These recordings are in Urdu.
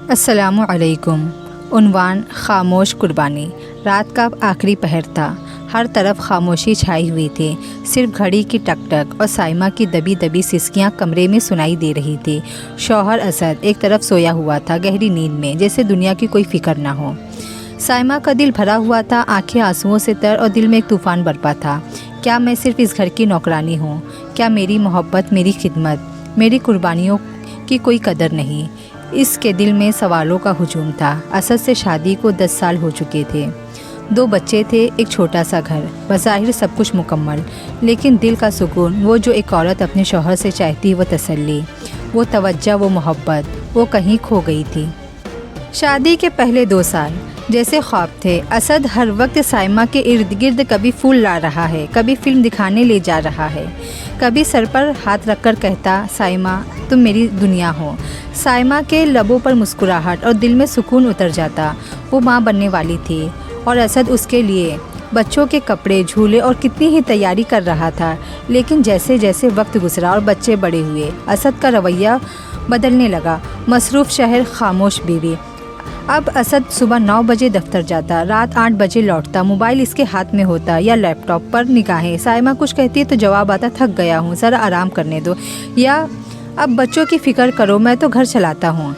السلام علیکم۔ عنوان خاموش قربانی۔ رات کا آخری پہر تھا، ہر طرف خاموشی چھائی ہوئی تھی، صرف گھڑی کی ٹک ٹک اور سائمہ کی دبی دبی سسکیاں کمرے میں سنائی دے رہی تھی۔ شوہر اسد ایک طرف سویا ہوا تھا گہری نیند میں، جیسے دنیا کی کوئی فکر نہ ہو۔ سائمہ کا دل بھرا ہوا تھا، آنکھیں آنسوؤں سے تر اور دل میں ایک طوفان برپا تھا۔ کیا میں صرف اس گھر کی نوکرانی ہوں؟ کیا میری محبت، میری خدمت، میری قربانیوں کی کوئی قدر نہیں؟ اس کے دل میں سوالوں کا ہجوم تھا۔ اسد سے شادی کو 10 سال ہو چکے تھے، 2 بچے تھے، ایک چھوٹا سا گھر، بظاہر سب کچھ مکمل، لیکن دل کا سکون، وہ جو ایک عورت اپنے شوہر سے چاہتی، وہ تسلی، وہ توجہ، وہ محبت، وہ کہیں کھو گئی تھی۔ شادی کے پہلے 2 سال جیسے خواب تھے۔ اسد ہر وقت سائمہ کے ارد گرد کبھی پھول لا رہا ہے، کبھی فلم دکھانے لے جا رہا ہے، کبھی سر پر ہاتھ رکھ کر کہتا، سائمہ تم میری دنیا ہو۔ سائمہ کے لبوں پر مسکراہٹ اور دل میں سکون اتر جاتا۔ وہ ماں بننے والی تھی اور اسد اس کے لیے بچوں کے کپڑے، جھولے اور کتنی ہی تیاری کر رہا تھا۔ لیکن جیسے جیسے وقت گزرا اور بچے بڑے ہوئے، اسد کا رویہ بدلنے لگا۔ مصروف شہر، خاموش بیوی۔ اب اسد صبح 9 بجے دفتر جاتا، رات 8 بجے لوٹتا، موبائل اس کے ہاتھ میں ہوتا یا لیپ ٹاپ پر نگاہیں۔ سائمہ کچھ کہتی تو جواب آتا، تھک گیا ہوں، ذرا آرام کرنے دو، یا اب بچوں کی فکر کرو، میں تو گھر چلاتا ہوں۔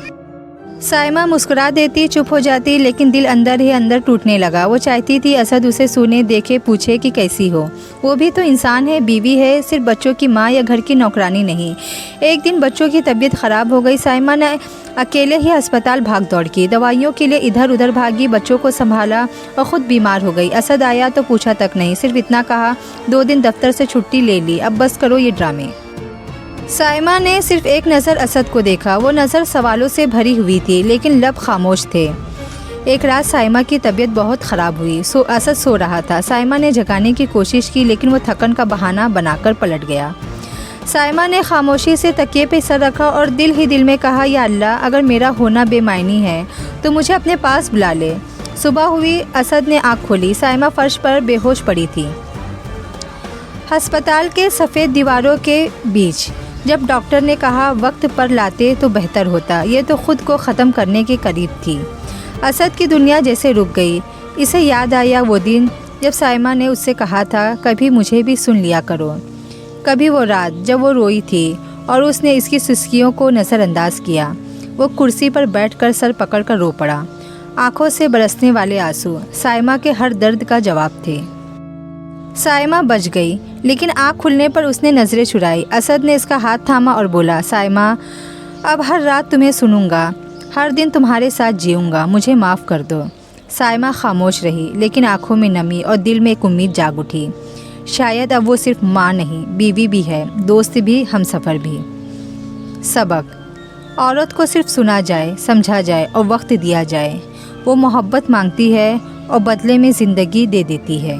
سائمہ مسکرا دیتی، چپ ہو جاتی، لیکن دل اندر ہی اندر ٹوٹنے لگا۔ وہ چاہتی تھی اسد اسے سنے، دیکھے، پوچھے کہ کیسی ہو۔ وہ بھی تو انسان ہے، بیوی ہے، صرف بچوں کی ماں یا گھر کی نوکرانی نہیں۔ ایک دن بچوں کی طبیعت خراب ہو گئی۔ سائمہ نے اکیلے ہی ہسپتال بھاگ دوڑ کی، دوائیوں کے لیے ادھر ادھر بھاگی، بچوں کو سنبھالا اور خود بیمار ہو گئی۔ اسد آیا تو پوچھا تک نہیں، صرف اتنا کہا، 2 دن دفتر سے چھٹی لے لی، اب بس کرو یہ ڈرامے۔ سائمہ نے صرف ایک نظر اسد کو دیکھا، وہ نظر سوالوں سے بھری ہوئی تھی، لیکن لب خاموش تھے۔ ایک رات سائمہ کی طبیعت بہت خراب ہوئی، اسد سو رہا تھا۔ سائمہ نے جگانے کی کوشش کی، لیکن وہ تھکن کا بہانہ بنا کر پلٹ گیا۔ سائمہ نے خاموشی سے تکیے پہ سر رکھا اور دل ہی دل میں کہا، یا اللہ، اگر میرا ہونا بے معنی ہے تو مجھے اپنے پاس بلا لے۔ صبح ہوئی، اسد نے آنکھ کھولی، سائمہ فرش پر بے ہوش پڑی تھی، ہسپتال کے سفید دیواروں کے بیچ۔ جب ڈاکٹر نے کہا وقت پر لاتے تو بہتر ہوتا، یہ تو خود کو ختم کرنے کے قریب تھی۔ اسد کی دنیا جیسے رک گئی۔ اسے یاد آیا وہ دن جب سائمہ نے اس سے کہا تھا، کبھی مجھے بھی سن لیا کرو۔ کبھی وہ رات جب وہ روئی تھی اور اس نے اس کی سسکیوں کو نظر انداز کیا۔ وہ کرسی پر بیٹھ کر سر پکڑ کر رو پڑا، آنکھوں سے برسنے والے آنسو سائمہ کے ہر درد کا جواب تھے۔ سائمہ بچ گئی، لیکن آنکھ کھلنے پر اس نے نظریں چرائی۔ اسد نے اس کا ہاتھ تھاما اور بولا، سائمہ اب ہر رات تمہیں سنوں گا، ہر دن تمہارے ساتھ جیوں گا، مجھے معاف کر دو۔ سائمہ خاموش رہی، لیکن آنکھوں میں نمی اور دل میں ایک امید جاگ اٹھی۔ شاید اب وہ صرف ماں نہیں، بیوی بھی ہے، دوست بھی، ہمسفر بھی۔ سبق: عورت کو صرف سنا جائے، سمجھا جائے اور وقت دیا جائے، وہ محبت مانگتی ہے اور بدلے میں زندگی دے دیتی ہے۔